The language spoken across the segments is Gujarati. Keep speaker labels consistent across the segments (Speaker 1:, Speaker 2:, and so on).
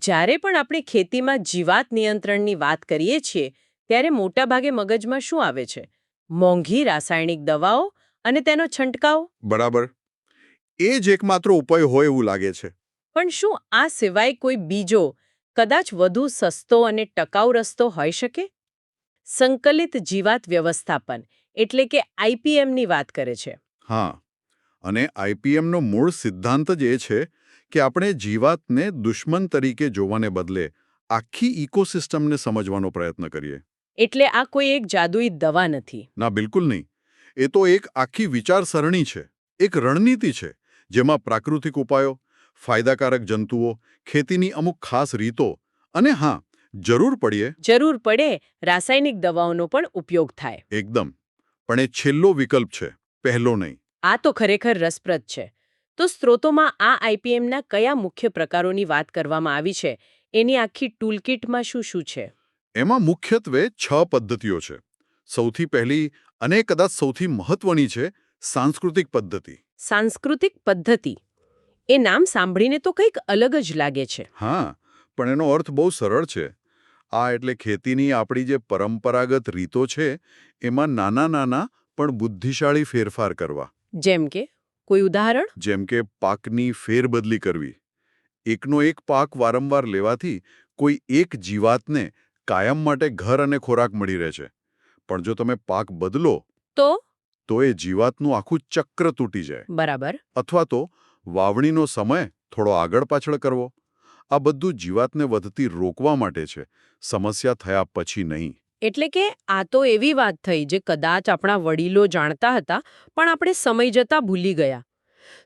Speaker 1: જ્યારે પણ આપણે ખેતીમાં જીવાત નિયંત્રણની વાત કરીએ છીએ ત્યારે મોટાભાગે મગજમાં શું આવે છે? મોંઘી રાસાયણિક દવાઓ અને તેનો છંટકાવ.
Speaker 2: બરાબર. એ જ એકમાત્ર ઉપાય હોય એવું લાગે છે.
Speaker 1: પણ શું આ સિવાય કોઈ બીજો, કદાચ વધુ સસ્તો અને ટકાઉ રસ્તો હોઈ શકે? સંકલિત જીવાત વ્યવસ્થાપન એટલે કે આઈપીએમની વાત કરે છે.
Speaker 2: હા, અને આઈપીએમનો મૂળ સિદ્ધાંત જ એ છે કે આપણે જીવાતને દુશ્મન તરીકે જોવાને બદલે આખી ઇકોસિસ્ટમને સમજવાનો પ્રયત્ન કરીએ.
Speaker 1: એટલે આ કોઈ એક જાદુઈ દવા નથી.
Speaker 2: ના, બિલકુલ નહીં. એ તો એક આખી વિચારસરણી છે, એક રણનીતિ છે, જેમાં પ્રાકૃતિક ઉપાયો, ફાયદાકારક જંતુઓ, ખેતીની અમુક ખાસ રીતો અને હા, જરૂર પડે
Speaker 1: રાસાયણિક દવાઓનો પણ ઉપયોગ થાય.
Speaker 2: એકદમ. પણ એ છેલ્લો વિકલ્પ છે, પહેલો નહીં.
Speaker 1: આ તો ખરેખર રસપ્રદ છે. તો સ્ત્રોતોમાં આ આઈપીએમના કયા મુખ્ય પ્રકારોની વાત કરવામાં આવી છે? એની આખી ટૂલકિટમાં શું શું છે?
Speaker 2: એમાં મુખ્યત્વે 6 પદ્ધતિઓ છે. સૌથી પહેલી અને કદાચ સૌથી મહત્વની છે સાંસ્કૃતિક પદ્ધતિ.
Speaker 1: સાંસ્કૃતિક પદ્ધતિ. એ નામ સાંભળીને તો કંઈક અલગ જ લાગે છે.
Speaker 2: હા, પણ એનો અર્થ બહુ સરળ છે. આ એટલે ખેતીની આપણી જે પરંપરાગત રીતો છે એમાં નાના પણ બુદ્ધિશાળી ફેરફાર કરવા.
Speaker 1: જેમ કે કોઈ ઉદાહરણ?
Speaker 2: જેમ કે પાકની ફેરબદલી કરવી. એકનો એક પાક વારંવાર લેવાથી કોઈ એક જીવાતને કાયમ માટે ઘર અને ખોરાક મળી રહે છે. પણ જો તમે પાક બદલો તો એ જીવાતનું આખું ચક્ર તૂટી જાય.
Speaker 1: બરાબર.
Speaker 2: અથવા તો વાવણીનો સમય થોડો આગળ પાછળ કરવો. આ બધું જીવાતને વધતી રોકવા માટે છે, સમસ્યા થયા પછી નહીં.
Speaker 1: એટલે કે આ તો એવી વાત થઈ જે કદાચ આપણા વડીલો જાણતા હતા પણ આપણે સમય જતા ભૂલી ગયા.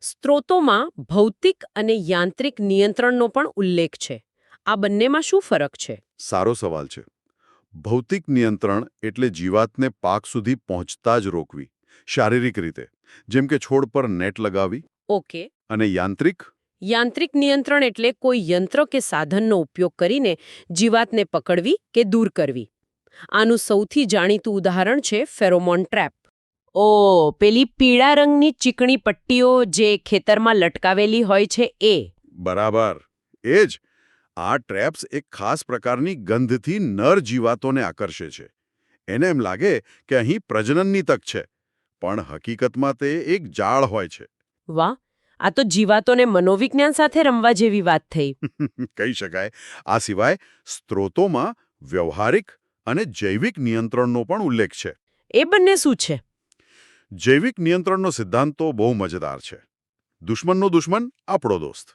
Speaker 1: સ્ત્રોતોમાં ભૌતિક અને યાંત્રિક નિયંત્રણનો પણ ઉલ્લેખ છે. આ બંનેમાં શું ફરક છે?
Speaker 2: સારો સવાલ છે. ભૌતિક નિયંત્રણ એટલે જીવાતને પાક સુધી પહોંચતા જ રોકવી, શારીરિક રીતે, જેમ કે છોડ પર નેટ લગાવી.
Speaker 1: ઓકે.
Speaker 2: અને
Speaker 1: યાંત્રિક નિયંત્રણ એટલે કોઈ યંત્ર કે સાધનનો ઉપયોગ કરીને જીવાતને પકડવી કે દૂર કરવી. આનું સૌથી જાણીતું ઉદાહરણ છે ફેરોમોન ટ્રેપ. પેલી પીળા રંગની ચીકણી પટ્ટીઓ જે ખેતરમાં લટકાવેલી હોય છે એ.
Speaker 2: બરાબર, એ જ. આ ટ્રેપ્સ એક ખાસ પ્રકારની ગંધથી નર જીવાતોને આકર્ષે છે. એને એમ લાગે કે અહીં પ્રજનનની તક છે, પણ હકીકતમાં તે એક જાળ હોય છે.
Speaker 1: વાહ, આ તો જીવાતોને મનોવિજ્ઞાન સાથે રમવા જેવી વાત થઈ.
Speaker 2: કહી શકાય. આ સિવાય સ્ત્રોતોમાં વ્યવહારિક અને જૈવિક નિયંત્રણનો પણ ઉલ્લેખ છે.
Speaker 1: એ બંને શું છે?
Speaker 2: જૈવિક નિયંત્રણનો સિદ્ધાંત તો બહુ મજેદાર છે. દુશ્મનનો દુશ્મન આપણો દોસ્ત.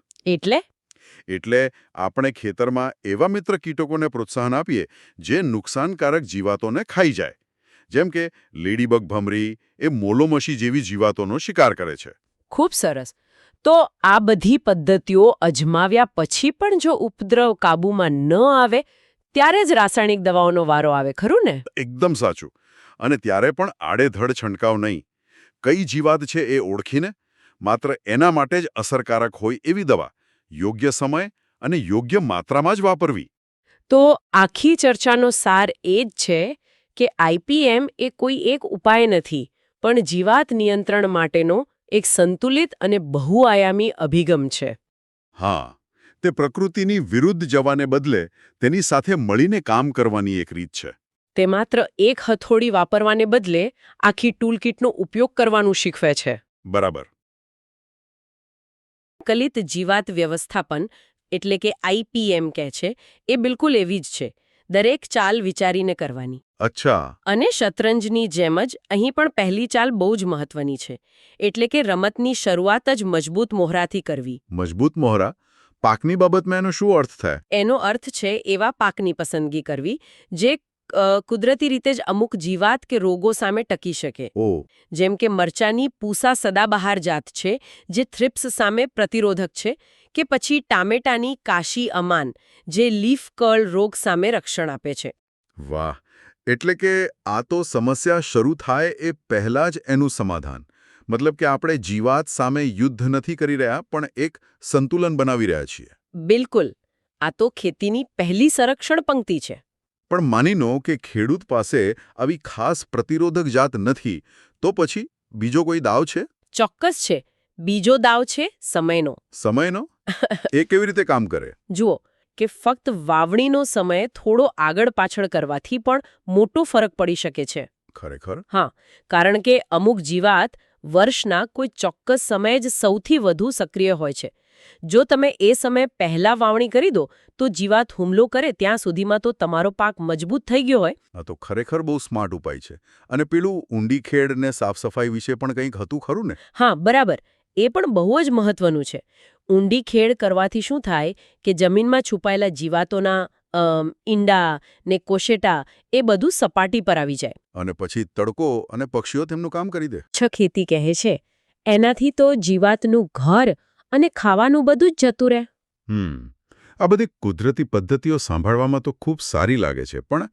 Speaker 2: એટલે આપણે ખેતરમાં એવા મિત્ર કીટકોને પ્રોત્સાહન આપીએ જે નુકસાનકારક જીવાતોને ખાઈ જાય. જેમ કે લેડીબગ ભમરી એ મોલોમશી જેવી જીવાતોનો શિકાર કરે છે.
Speaker 1: ખૂબ સરસ. તો આ બધી પદ્ધતિઓ અજમાવ્યા પછી પણ જો ઉપદ્રવ કાબૂમાં ન આવે ત્યારે જ રાસાયણિક દવાઓનો વારો આવે, ખરું ને?
Speaker 2: એકદમ સાચું. અને ત્યારે પણ આડેધડ છંટકાવ નહીં. કઈ જીવાત છે એ ઓળખીને માત્ર એના માટે જ અસરકારક હોય એવી દવા યોગ્ય સમય અને યોગ્ય માત્રામાં જ વાપરવી.
Speaker 1: તો આખી ચર્ચાનો સાર એ જ છે કે આઈપીએમ એ કોઈ એક ઉપાય નથી, પણ જીવાત નિયંત્રણ માટેનો એક સંતુલિત અને બહુઆયામી અભિગમ છે.
Speaker 2: હા, તે પ્રકૃતિની વિરુદ્ધ જવાને બદલે તેની સાથે મળીને કામ કરવાની એક રીત છે.
Speaker 1: તે માત્ર એક હથોડી વાપરવાને બદલે આખી ટૂલકિટનો ઉપયોગ કરવાનું શીખવે છે.
Speaker 2: બરાબર.
Speaker 1: સંકલિત જીવાત વ્યવસ્થાપન એટલે કે આઈપીએમ કહે છે એ બિલકુલ એવી જ છે. દરેક ચાલ વિચારીને કરવાની.
Speaker 2: અચ્છા.
Speaker 1: અને શતરંજની જેમ જ અહીં પણ પહેલી ચાલ બહુ જ મહત્વની છે. એટલે કે રમતની શરૂઆત જ મજબૂત મોહરાથી કરવી.
Speaker 2: મજબૂત મોહરા? પાકની બાબતમાં એનો શું અર્થ થાય?
Speaker 1: એનો અર્થ છે એવા પાકની પસંદગી કરવી જે કુદરતી રીતે જ અમુક જીવાત કે રોગો સામે ટકી શકે. જેમ કે મરચાની પૂસા સદાબહાર જાત છે જે થ્રિપ્સ સામે પ્રતિરોધક છે, કે પછી ટામેટાની કાશી અમાન જે લીફ કર્લ રોગ સામે રક્ષણ આપે છે.
Speaker 2: વાહ! એટલે કે આ તો સમસ્યા શરૂ થાય એ પહેલા જ એનું સમાધાન. મતલબ કે આપણે જીવાત સામે યુદ્ધ નથી કરી રહ્યા, પણ એક સંતુલન બનાવી રહ્યા છીએ.
Speaker 1: બિલકુલ. આ તો ખેતીની પહેલી સંરક્ષણ પંક્તિ છે.
Speaker 2: પણ માની લો કે ખેડૂત પાસે આવી ખાસ પ્રતિરોધક જાત નથી, તો પછી બીજો કોઈ દાવ છે?
Speaker 1: ચોક્કસ છે. બીજો દાવ છે સમયનો.
Speaker 2: સમયનો? એ કેવી રીતે કામ કરે?
Speaker 1: જુઓ, કે ફક્ત વાવણીનો સમય થોડો આગળ પાછળ કરવાથી પણ મોટો ફરક પડી શકે છે.
Speaker 2: ખરેખર?
Speaker 1: હા, કારણ કે અમુક જીવાત વર્ષના કોઈ ચોક્કસ સમયે જ સૌથી વધુ સક્રિય હોય છે. જો તમે એ સમય પહેલા વાવણી કરી દો તો જીવાત હુમલો કરે ત્યાં સુધીમાં તો તમારો પાક મજબૂત થઈ ગયો હોય.
Speaker 2: આ તો ખરેખર બહુ સ્માર્ટ ઉપાય છે. અને પેલું ઊંડી ખેડ ને સાફસફાઈ વિશે પણ કંઈક હતું ખરું ને?
Speaker 1: હા, બરાબર. એ પણ બહુ જ મહત્વનું છે. ઊંડી ખેડ કરવાથી શું થાય કે જમીનમાં છુપાયેલા જીવાતોના ઈંડા ને કોશેટા એ બધું સપાટી પર આવી જાય.
Speaker 2: અને પછી તડકો અને પક્ષીઓ તેમનું કામ કરી દે.
Speaker 1: ખેતી કહે છે એનાથી તો જીવાતનું ઘર અને ખાવાનું બધું જ જતું રહે.
Speaker 2: આ બધી કુદરતી પદ્ધતિઓ સાંભળવામાં તો ખૂબ સારી લાગે છે, પણ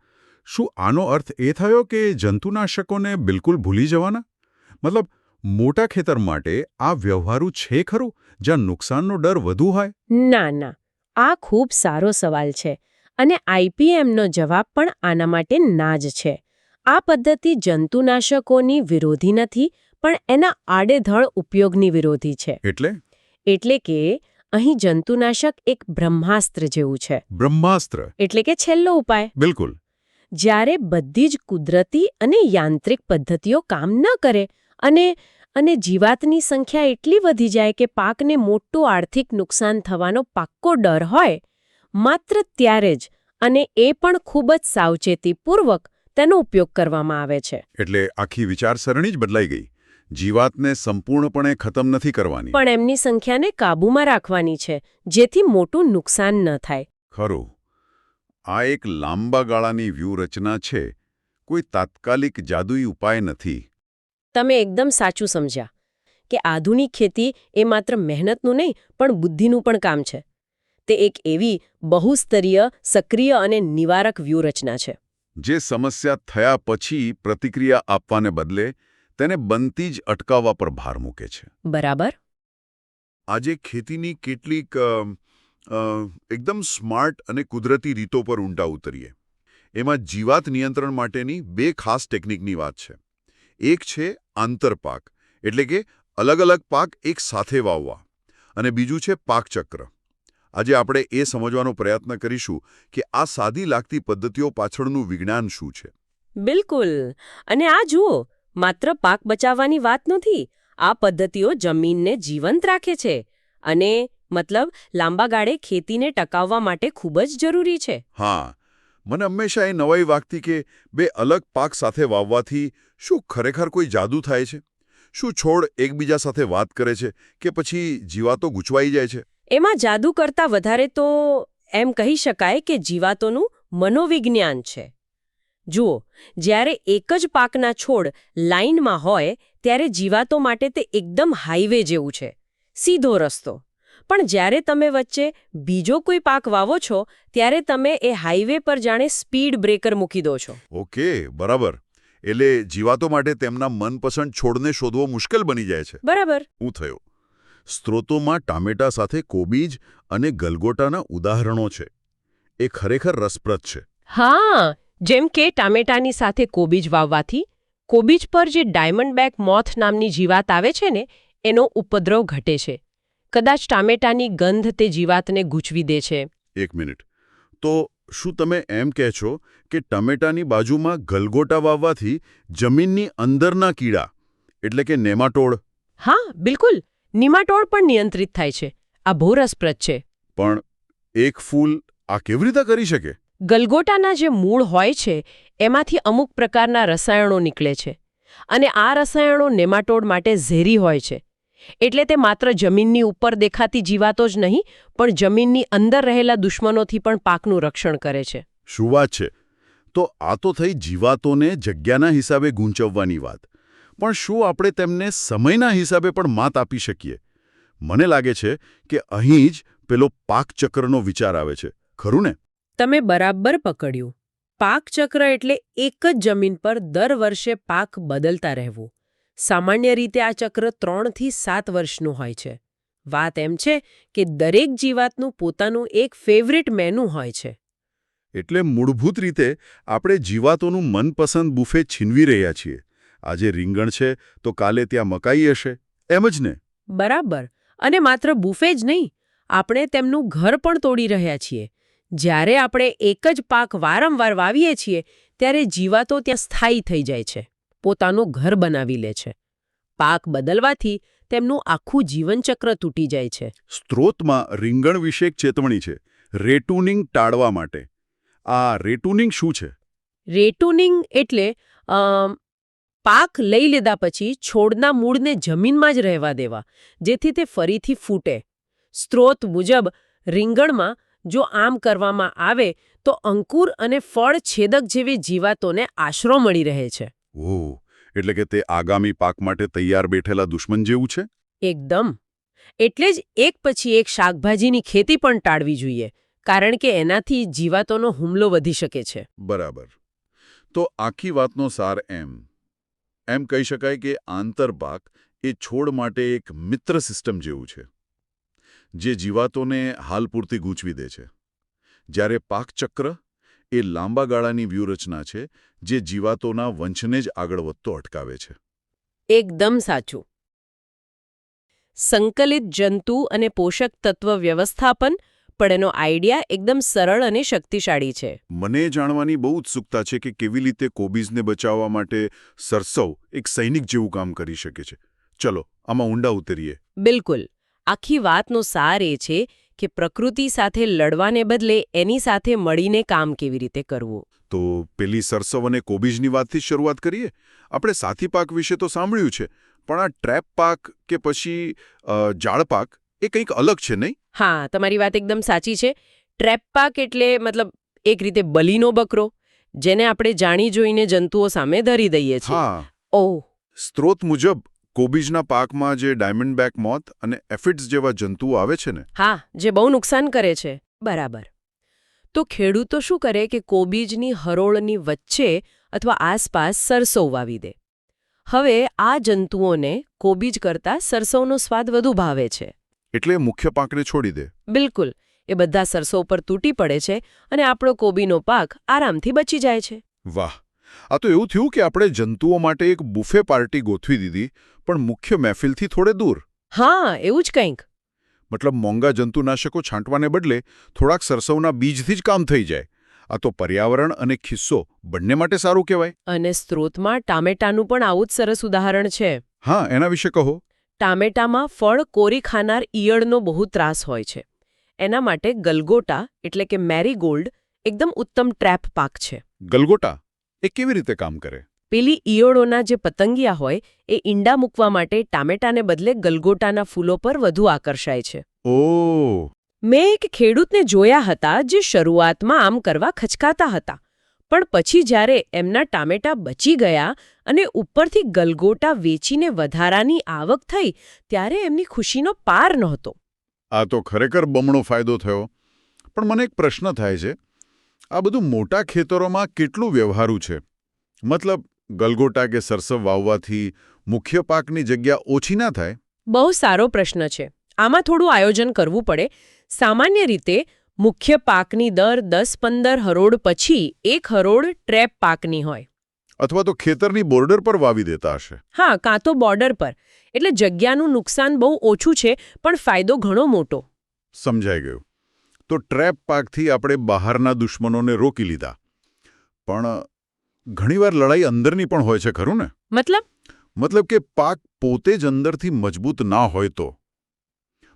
Speaker 2: શું આનો અર્થ એ થયો કે જંતુનાશકોને બિલકુલ ભૂલી જવાના? મતલબ મોટા ખેતર માટે આ વ્યવહારુ છે ખરું, જ્યાં નુકસાનનો ડર વધુ હોય?
Speaker 1: ના ના, આ ખૂબ સારો સવાલ છે અને આઈપીએમનો જવાબ પણ આના માટે ના જ છે. આ પદ્ધતિ જંતુનાશકોની વિરોધી નથી, પણ એના આડેધડ ઉપયોગની વિરોધી છે. એટલે કે અહીં જંતુનાશક એક બ્રહ્માસ્ત્ર જેવું છે.
Speaker 2: બ્રહ્માસ્ત્ર
Speaker 1: એટલે કે છેલ્લો ઉપાય.
Speaker 2: બિલકુલ.
Speaker 1: જ્યારે બધી જ કુદરતી અને યાંત્રિક પદ્ધતિઓ કામ ન કરે અને જીવાતની સંખ્યા એટલી વધી જાય કે પાકને મોટું આર્થિક નુકસાન થવાનો પાક્કો ડર હોય, માત્ર ત્યારે જ, અને એ પણ ખૂબ જ સાવચેતીપૂર્વક તેનો ઉપયોગ કરવામાં આવે છે.
Speaker 2: એટલે આખી વિચારસરણી જ બદલાઈ ગઈ. જીવાતને સંપૂર્ણપણે ખતમ નથી કરવાની,
Speaker 1: પણ એમની સંખ્યાને કાબૂમાં રાખવાની છે, જેથી મોટું નુકસાન ન થાય.
Speaker 2: ખરું. આ એક લાંબા ગાળાની વ્યૂહરચના છે, કોઈ તાત્કાલિક જાદુઈ ઉપાય નથી.
Speaker 1: તમે એકદમ સાચું સમજ્યા કે આધુનિક ખેતી એ માત્ર મહેનતનું નહીં પણ બુદ્ધિનું પણ કામ છે. તે એક એવી બહુસ્તરીય, સક્રિય અને નિવારક વ્યૂહરચના છે
Speaker 2: જે સમસ્યા થયા પછી પ્રતિક્રિયા આપવાને બદલે તેને બનતી જ અટકાવવા પર ભાર મૂકે છે.
Speaker 1: બરાબર.
Speaker 2: આજે ખેતીની કેટલીક એકદમ સ્માર્ટ અને કુદરતી રીતો પર ઊંડા ઉતરીએ. એમાં જીવાત નિયંત્રણ માટેની બે ખાસ ટેકનિકની વાત છે. એક છે આંતરપાક, એટલે કે અલગ અલગ પાક એક સાથે વાવવા, અને બીજું છે પાકચક્ર. આજે આપણે એ સમજવાનો પ્રયત્ન કરીશું કે આ સાદી લાગતી પદ્ધતિઓ પાછળનું વિજ્ઞાન શું છે.
Speaker 1: બિલકુલ. અને આ જુઓ, માત્ર પાક બચાવવાની વાત નથી. આ પદ્ધતિઓ જમીનને જીવંત રાખે છે અને મતલબ લાંબા ગાળે ખેતીને ટકાવવા માટે ખૂબ જ જરૂરી છે.
Speaker 2: હા, મને હંમેશા એ નવાઈ વાગતી કે બે અલગ પાક સાથે વાવવાથી શું ખરેખર કોઈ જાદુ થાય છે? શું છોડ એકબીજા સાથે વાત કરે છે કે પછી જીવાતો ગૂંચવાઈ જાય છે?
Speaker 1: એમાં જાદુ કરતાં વધારે તો એમ કહી શકાય કે જીવાતોનું મનોવિજ્ઞાન છે. જુઓ, જ્યારે એક જ પાકના છોડ લાઇનમાં હોય ત્યારે જીવાતો માટે તે એકદમ હાઈવે જેવું છે, સીધો રસ્તો. પણ જ્યારે તમે વચ્ચે બીજો કોઈ પાક વાવો છો ત્યારે તમે એ હાઈવે પર જાણે સ્પીડ બ્રેકર મૂકી દો છો.
Speaker 2: ઓકે, બરાબર. એટલે જીવાતો માટે તેમના મનપસંદ છોડને શોધવો મુશ્કેલ બની જાય છે.
Speaker 1: બરાબર.
Speaker 2: હું થયો. સ્ત્રોતોમાં ટામેટા સાથે કોબીજ અને ગલગોટાના ઉદાહરણો છે. એ ખરેખર રસપ્રદ છે.
Speaker 1: હા, જેમ કે ટામેટાની સાથે કોબીજ વાવવાથી કોબીજ પર જે ડાયમંડબેક મોથ નામની જીવાત આવે છે ને, એનો ઉપદ્રવ ઘટે છે. કદાચ ટામેટાની ગંધ તે જીવાતને ગૂંચવી દે છે.
Speaker 2: એક મિનિટ. તો શું તમે એમ કહે છો કે ટમેટાની બાજુમાં ગલગોટા વાવવાથી જમીનની અંદરના કીડા, એટલે કે નેમાટોડ?
Speaker 1: હા, બિલકુલ. નિમાટોડ પણ નિયંત્રિત થાય છે. આ બહુ રસપ્રદ છે.
Speaker 2: પણ એક ફૂલ આ કેવી રીતે કરી શકે?
Speaker 1: ગલગોટાના જે મૂળ હોય છે એમાંથી અમુક પ્રકારના રસાયણો નીકળે છે અને આ રસાયણો નેમાટોડ માટે ઝેરી હોય છે. એટલે તે માત્ર જમીનની ઉપર દેખાતી જીવાતો જ નહીં પણ જમીનની અંદર રહેલા દુશ્મનોથી પણ પાકનું રક્ષણ કરે છે.
Speaker 2: શું વાત છે! તો આ તો થઈ જીવાતોને જગ્યાના હિસાબે ગૂંચવવાની વાત. પણ શું આપણે તેમને સમયના હિસાબે પણ માત આપી શકીએ? મને લાગે છે કે અહીં જ પેલો પાકચક્રનો વિચાર આવે છે, ખરું ને?
Speaker 1: તમે બરાબર પકડ્યું. પાકચક્ર એટલે એક જ જમીન પર દર વર્ષે પાક બદલતા રહેવું. સામાન્ય રીતે આ ચક્ર 3 થી 7 વર્ષનું હોય છે. વાત એમ છે કે દરેક જીવાતનું પોતાનું એક ફેવરિટ મેનુ હોય છે.
Speaker 2: એટલે મૂળભૂત રીતે આપણે જીવાતોનું મનપસંદ બુફે છીનવી રહ્યા છીએ. આજે રીંગણ છે તો કાલે ત્યાં મકાઈ હશે, એમ જ ને?
Speaker 1: બરાબર. અને માત્ર બુફે જ નહીં, આપણે તેમનું ઘર પણ તોડી રહ્યા છીએ. જ્યારે આપણે એક જ પાક વારંવાર વાવીએ છીએ ત્યારે જીવાતો ત્યાં સ્થાયી થઈ જાય છે, પોતાનું ઘર બનાવી લે છે. પાક બદલવાથી તેમનું આખું જીવનચક્ર તૂટી જાય છે.
Speaker 2: સ્ત્રોતમાં રીંગણ વિશે એક ચેતવણી છે, રેટુનિંગ ટાળવા માટે. આ રેટુનિંગ શું છે?
Speaker 1: રેટુનિંગ એટલે પાક લઈ લીધા પછી છોડના મૂળને જમીનમાં જ રહેવા દેવા, જેથી તે ફરીથી ફૂટે. સ્ત્રોત મુજબ રીંગણમાં જો આમ કરવામાં આવે તો અંકુર અને ફળ છેદક જેવી જીવાતોને આશરો મળી રહે છે.
Speaker 2: ઓહ, એટલે કે તે આગામી પાક માટે તૈયાર બેઠેલા દુશ્મન જેવું છે?
Speaker 1: એકદમ. એટલે જ એક પછી એક શાકભાજીની ખેતી પણ ટાળવી જોઈએ, કારણ કે એનાથી જીવાતોનો હુમલો વધી શકે છે.
Speaker 2: બરાબર. તો આખી વાતનો સાર એમ કહી શકાય કે આંતરપાક એ છોડ માટે એક મિત્ર સિસ્ટમ જેવું છે, જે જીવાતોને હાલ પૂરતી ગૂંચવી દે છે. જ્યારે પાકચક્ર એ લાંબા ગાળાની વ્યૂહરચના છે, જે જીવાતોના વંશને જ આગળ વધતો અટકાવે છે.
Speaker 1: એકદમ સાચું. સંકલિત જંતુ અને પોષક તત્વ વ્યવસ્થાપન પણ એનો આઈડિયા એકદમ સરળ અને શક્તિશાળી છે.
Speaker 2: મને જાણવાની બહુ ઉત્સુકતા છે કે કેવી રીતે કોબીજને બચાવવા માટે સરસવ એક સૈનિક જેવું કામ કરી શકે છે. ચલો, આમાં ઊંડા ઉતરીએ.
Speaker 1: બિલકુલ. આખી વાતનો સાર એ છે કે પ્રકૃતિ સાથે લડવાને બદલે એની સાથે મળીને કામ કેવી રીતે કરવું.
Speaker 2: તો પેલી સરસવ અને કોબીજની વાતથી શરૂઆત કરીએ. આપણે સાથી પાક વિશે તો સાંભળ્યું છે, પણ આ ટ્રેપ પાક કે પછી જાળ પાક એ કંઈક અલગ છે, નહીં?
Speaker 1: હા, તમારી વાત એકદમ સાચી છે. ટ્રેપ પાક એટલે મતલબ એક રીતે બલીનો બકરો, જેને આપણે જાણી જોઈને જંતુઓ સામે ધરી દઈએ છીએ.
Speaker 2: હા.
Speaker 1: ઓહ.
Speaker 2: સ્ત્રોત મુજબ કોબીજના પાકમાં જે ડાયમંડબેક મોથ અને એફિડ્સ જેવા જંતુઓ આવે છે ને?
Speaker 1: હા, જે બહુ નુકસાન કરે છે. બરાબર. તો ખેડૂતો શું કરે કે કોબીજની હરોળની વચ્ચે અથવા આસપાસ સરસવ વાવી દે. હવે આ જંતુઓને કોબીજ કરતાં સરસવનો સ્વાદ વધુ ભાવે છે.
Speaker 2: એટલે મુખ્ય પાકને છોડી દે.
Speaker 1: બિલકુલ. એ બધા સરસવ પર તૂટી પડે છે અને આપણો કોબીનો પાક આરામથી બચી જાય છે.
Speaker 2: વાહ! આ તો એવું થયું કે આપણે જંતુઓ માટે એક બુફે પાર્ટી ગોઠવી દીધી, પણ મુખ્ય મહેફિલથી થોડે દૂર.
Speaker 1: હા, એવું જ કંઈક.
Speaker 2: મતલબ મોંઘા જંતુનાશકો છાંટવાને બદલે થોડાક સરસવના બીજથી જ કામ થઈ જાય. આ તો પર્યાવરણ અને ખિસ્સો બંને માટે સારું કહેવાય.
Speaker 1: અને સ્ત્રોતમાં ટામેટાનું પણ આવું જ સરસ ઉદાહરણ છે.
Speaker 2: હા, એના વિશે કહો.
Speaker 1: ટામેટામાં ફળ કોરી ખાનાર ઈયળનો બહુ ત્રાસ હોય છે. એના માટે ગલગોટા એટલે કે મેરીગોલ્ડ એકદમ ઉત્તમ ટ્રેપ પાક છે.
Speaker 2: ગલગોટા એ કેવી રીતે કામ કરે?
Speaker 1: પેલી ઈયળોના જે પતંગિયા હોય એ ઈંડા મૂકવા માટે ટામેટાને બદલે ગલગોટાના ફૂલો પર વધુ આકર્ષાય છે.
Speaker 2: ઓહ!
Speaker 1: મેં એક ખેડૂતને જોયા હતા જે શરૂઆતમાં આમ કરવા ખચકાતા હતા, પણ પછી જ્યારે એમના ટામેટા બચી ગયા અને ઉપરથી ગલગોટા વેચીને વધારાની આવક થઈ, ત્યારે એમની ખુશીનો પાર નહોતો.
Speaker 2: આ તો ખરેખર બમણો ફાયદો થયો. પણ મને એક પ્રશ્ન થાય છે, આ બધું મોટા ખેતરોમાં કેટલું વ્યવહારુ છે? મતલબ, ગલગોટા કે સરસવ વાવવાથી મુખ્ય પાકની જગ્યા ઓછી ના થાય?
Speaker 1: બહુ સારો પ્રશ્ન છે. આમાં થોડું આયોજન કરવું પડે. સામાન્ય રીતે મુખ્ય પાકની દર 10-15 હરોળ પછી એક હરોળ ટ્રેપ પાકની હોય.
Speaker 2: અથવા તો ખેતરની બોર્ડર પર વાવી દેતા હશે.
Speaker 1: હા, કાં તો બોર્ડર પર. એટલે જગ્યાનું નુકસાન બહુ ઓછું છે, પણ ફાયદો ઘણો મોટો.
Speaker 2: સમજાઈ ગયું. તો ટ્રેપ પાકથી આપણે બહારના દુશ્મનોને રોકી લીધા. પણ ઘણીવાર લડાઈ અંદરની પણ હોય છે, ખરું ને? મતલબ કે પાક પોતે જ અંદરથી મજબૂત ના હોય તો?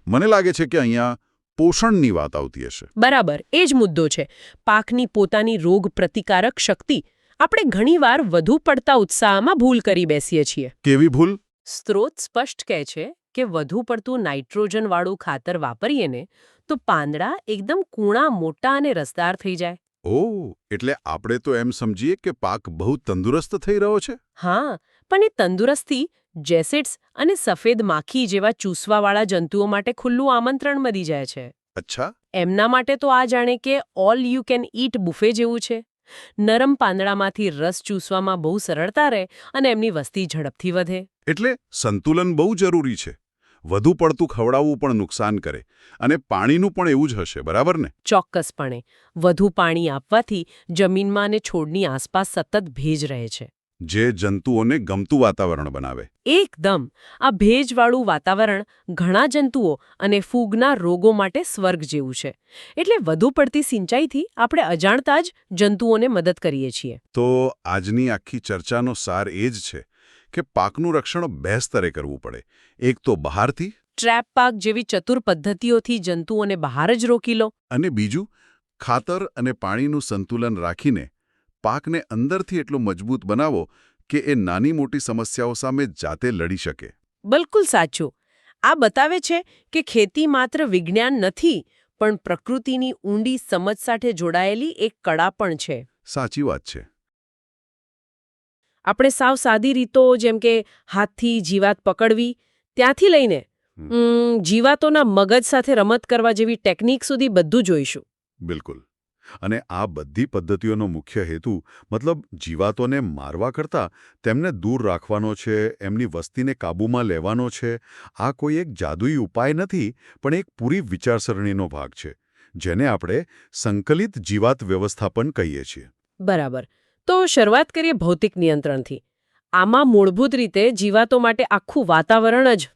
Speaker 2: મને લાગે છે કે અહીંયા પોષણની વાત આવતી હશે.
Speaker 1: બરાબર, એ જ મુદ્દો છે. પાકની પોતાની રોગ પ્રતિકારક શક્તિ આપણે ઘણીવાર વધુ પડતા ઉત્સાહમાં ભૂલ કરી બેસીએ છીએ.
Speaker 2: કેવી ભૂલ?
Speaker 1: સ્ત્રોત સ્પષ્ટ કહે છે કે વધુ પડતું નાઇટ્રોજનવાળું ખાતર વાપરીએ ને તો પાંદડા એકદમ કૂણા, મોટા અને રસદાર થઈ જાય.
Speaker 2: ઓહ, એટલે આપણે તો એમ સમજીએ કે પાક બહુ તંદુરસ્ત થઈ રહ્યો છે.
Speaker 1: હા, પણ એ તંદુરસ્તી જેસિડ્સ અને સફેદ માખી જેવા ચૂસવાવાળા જંતુઓ માટે ખુલ્લું આમંત્રણ બની જાય છે.
Speaker 2: અચ્છા.
Speaker 1: એમના માટે તો આ જાણે કે all you can eat buffet જેવું છે. નરમ પાંદડામાંથી રસ ચૂસવામાં બહુ સરળતા રહે અને એમની વસ્તી ઝડપથી વધે.
Speaker 2: એટલે સંતુલન બહુ જરૂરી છે. વધુ પડતું ખવડાવવું પણ નુકસાન કરે. અને પાણીનું પણ એવું જ હશે, બરાબર ને?
Speaker 1: ચોક્કસપણે. વધુ પાણી આપવાથી જમીનમાં અને છોડની આસપાસ સતત ભેજ રહે છે.
Speaker 2: જે જંતુઓને ગમતું વાતાવરણ બનાવે.
Speaker 1: એકદમ. આ ભેજવાળું વાતાવરણ ઘણા જંતુઓ અને ફૂગના રોગો માટે સ્વર્ગ જેવું છે. એટલે વધુ પડતી સિંચાઈથી આપણે અજાણતા જ જંતુઓને મદદ કરીએ છીએ.
Speaker 2: તો આજની આખી ચર્ચાનો સાર એ જ છે કે પાકનું રક્ષણ બે સ્તરે કરવું પડે. એક તો બહારથી,
Speaker 1: ટ્રેપ પાક જેવી ચતુર પદ્ધતિઓથી જંતુઓને બહાર જ રોકી લો.
Speaker 2: અને બીજું ખાતર અને પાણીનું સંતુલન રાખીને પાકને અંદરથી એટલો મજબૂત બનાવો કે એ નાની મોટી સમસ્યાઓ સામે જાતે લડી શકે.
Speaker 1: બિલકુલ સાચું. આ બતાવે છે કે ખેતી માત્ર વિજ્ઞાન નથી, પણ પ્રકૃતિની ઊંડી સમજ સાથે જોડાયેલી એક કળા પણ છે.
Speaker 2: સાચી વાત છે.
Speaker 1: આપણે સાવ સાદી રીતો જેમ કે હાથથી જીવાત પકડવી ત્યાંથી લઈને જીવાતોના મગજ સાથે રમત કરવા જેવી ટેકનિક સુધી બધું જોઈશું.
Speaker 2: બિલકુલ. અને આ બધી પદ્ધતિઓનો મુખ્ય હેતુ મતલબ જીવાતોને મારવા કરતાં તેમને દૂર રાખવાનો છે, એમની વસ્તીને કાબૂમાં લેવાનો છે. આ કોઈ એક જાદુઈ ઉપાય નથી, પણ એક પૂરી વિચારસરણીનો ભાગ છે, જેને આપણે સંકલિત જીવાત વ્યવસ્થાપન કહીએ છીએ.
Speaker 1: બરાબર. તો શરૂઆત કરીએ ભૌતિક નિયંત્રણથી. આમાં મૂળભૂત રીતે જીવાતો માટે આખું વાતાવરણ જ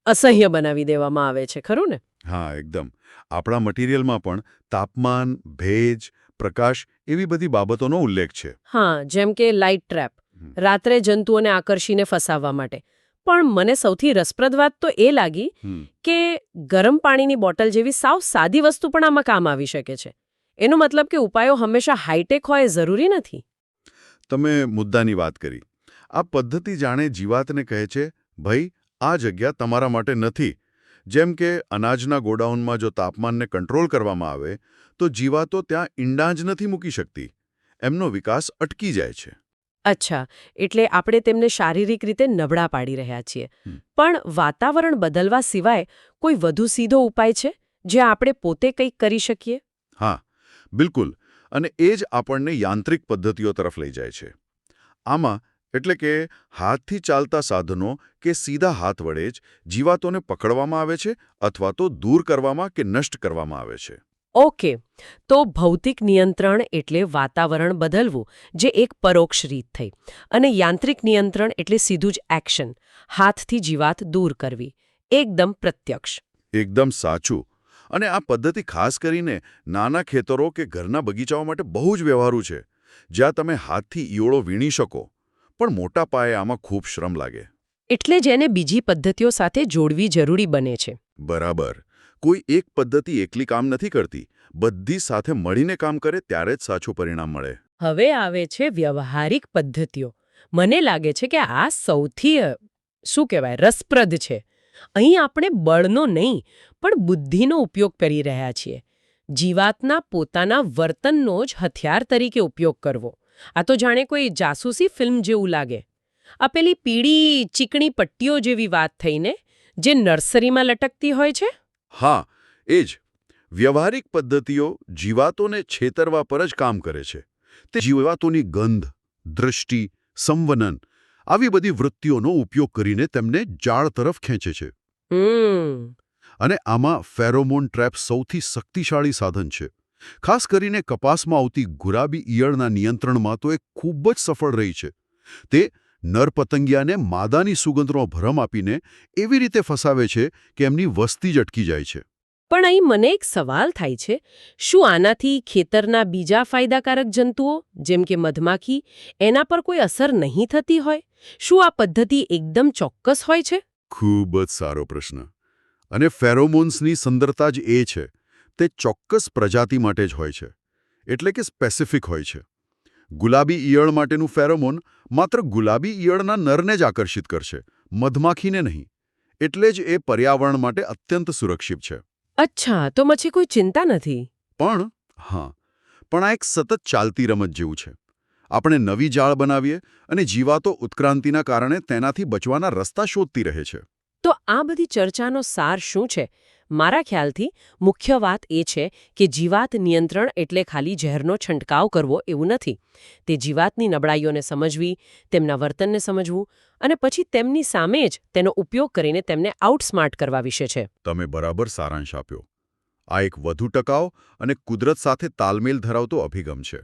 Speaker 1: અસહ્ય બનાવી દેવામાં આવે છે, ખરું ને?
Speaker 2: હા, એકદમ. આપણા મટીરિયલમાં પણ તાપમાન, ભેજ, પ્રકાશ એવી બધી બાબતોનો ઉલ્લેખ છે.
Speaker 1: હા, જેમ કે લાઇટ ટ્રેપ, રાત્રે જંતુઓને આકર્ષીને ફસાવવા માટે. પણ મને સૌથી રસપ્રદ વાત તો એ લાગી કે ગરમ પાણીની બોટલ જેવી સાવ સાદી વસ્તુ પણ આમાં કામ આવી શકે છે. એનો મતલબ કે ઉપાયો હંમેશા હાઈટેક હોય જરૂરી નથી.
Speaker 2: તમે મુદ્દાની વાત કરી. આ પદ્ધતિ જાણે જીવાતને કહે છે, ભાઈ આ જગ્યા તમારા માટે નથી. જેમ કે અનાજના ગોડાઉનમાં જો તાપમાનને કંટ્રોલ કરવામાં આવે તો જીવાતો ત્યાં ઈંડા જ નથી મૂકી શકતી. એમનો વિકાસ અટકી જાય છે.
Speaker 1: અચ્છા, એટલે આપણે તેમને શારીરિક રીતે નબળા પાડી રહ્યા છીએ. પણ વાતાવરણ બદલવા સિવાય કોઈ વધુ સીધો ઉપાય છે જે આપણે પોતે કંઈક કરી શકીએ?
Speaker 2: હા, બિલકુલ. અને એ જ આપણને યાંત્રિક પદ્ધતિઓ તરફ લઈ જાય છે. આમાં એટલે કે હાથથી ચાલતા સાધનો કે સીધા હાથ વડે જ જીવાતોને પકડવામાં આવે છે અથવા તો દૂર કરવામાં કે નષ્ટ કરવામાં આવે છે.
Speaker 1: ઓકે, તો ભૌતિક નિયંત્રણ એટલે વાતાવરણ બદલવું, જે એક પરોક્ષ રીત થઈ. અને યાંત્રિક નિયંત્રણ એટલે સીધું જ એક્શન, હાથથી જીવાત દૂર કરવી. એકદમ પ્રત્યક્ષ.
Speaker 2: એકદમ સાચું. અને આ પદ્ધતિ ખાસ કરીને નાના ખેતરો કે ઘરના બગીચાઓ માટે બહુ જ વ્યવહારુ છે, જ્યાં તમે હાથથી ઈયળો વીણી શકો. પણ મોટા પાયે આમાં ખૂબ શ્રમ લાગે.
Speaker 1: એટલે જ એને બીજી પદ્ધતિઓ સાથે જોડવી જરૂરી બને છે.
Speaker 2: બરાબર. કોઈ એક પદ્ધતિ એકલી કામ નથી કરતી. બધી સાથે મળીને કામ કરે ત્યારે જ સાચું પરિણામ મળે.
Speaker 1: હવે આવે છે વ્યવહારિક પદ્ધતિઓ. મને લાગે છે કે આ સૌથી રસપ્રદ છે. અહીં આપણે બળનો નહીં, પણ બુદ્ધિનો ઉપયોગ કરી રહ્યા છીએ. જીવાતના પોતાના વર્તનનો જ હથિયાર તરીકે ઉપયોગ કરવો. આ તો જાણે કોઈ જાસૂસી ફિલ્મ જેવું લાગે. આ પેલી પીળી ચીકણી પટ્ટીઓ જેવી વાત થઈને જે નર્સરીમાં લટકતી હોય છે.
Speaker 2: હા, એ જ. વ્યવહારિક પદ્ધતિઓ જીવાતોને છેતરવા પર જ કામ કરે છે. તે જીવાતોની ગંધ, દૃષ્ટિ, સંવનન આવી બધી વૃત્તિઓનો ઉપયોગ કરીને તેમને જાળ તરફ ખેંચે છે. અને આમાં ફેરોમોન ટ્રેપ સૌથી શક્તિશાળી સાધન છે. ખાસ કરીને કપાસમાં આવતી ગુલાબી ઈયળના નિયંત્રણમાં તો એ ખૂબ જ સફળ રહી છે. તે નરપતંગિયાને માદાની સુગંધનો ભરમ આપીને એવી રીતે ફસાવે છે કે એમની વસ્તી જ અટકી જાય છે.
Speaker 1: પણ અહીં મને એક સવાલ થાય છે, શું આનાથી ખેતરના બીજા ફાયદાકારક જંતુઓ જેમ કે મધમાખી એના પર કોઈ અસર નહીં થતી હોય? શું આ પદ્ધતિ એકદમ ચોક્કસ હોય છે?
Speaker 2: ખૂબ જ સારો પ્રશ્ન. અને ફેરોમોન્સની સુંદરતા જ એ છે. તે ચોક્કસ પ્રજાતિ માટે જ હોય છે. એટલે કે સ્પેસિફિક હોય છે. ગુલાબી ઈયળ માટેનું ફેરોમોન માત્ર ગુલાબી ઈયળના નરને જ આકર્ષિત કરશે, મધમાખીને નહીં. એટલે જ એ પર્યાવરણ માટે અત્યંત સુરક્ષિત છે.
Speaker 1: અચ્છા, તો પછી કોઈ ચિંતા નથી.
Speaker 2: પણ આ એક સતત ચાલતી રમત જેવું છે. આપણે નવી જાળ બનાવીએ અને જીવાતો ઉત્ક્રાંતિના કારણે તેનાથી બચવાના રસ્તા શોધતી રહે છે.
Speaker 1: તો આ બધી ચર્ચાનો સાર શું છે? મારા ખ્યાલથી મુખ્ય વાત એ છે કે જીવાત નિયંત્રણ એટલે ખાલી ઝેરનો છંટકાવ કરવો એવું નથી. તે જીવાતની નબળાઈઓને સમજવી, તેમના વર્તનને સમજવું અને પછી તેમની સામે જ તેનો ઉપયોગ કરીને તેમને આઉટસ્માર્ટ કરવા વિશે છે.
Speaker 2: તમે બરાબર સારાંશ આપ્યો. આ એક વધુ ટકાઉ અને કુદરત સાથે તાલમેલ ધરાવતો અભિગમ છે.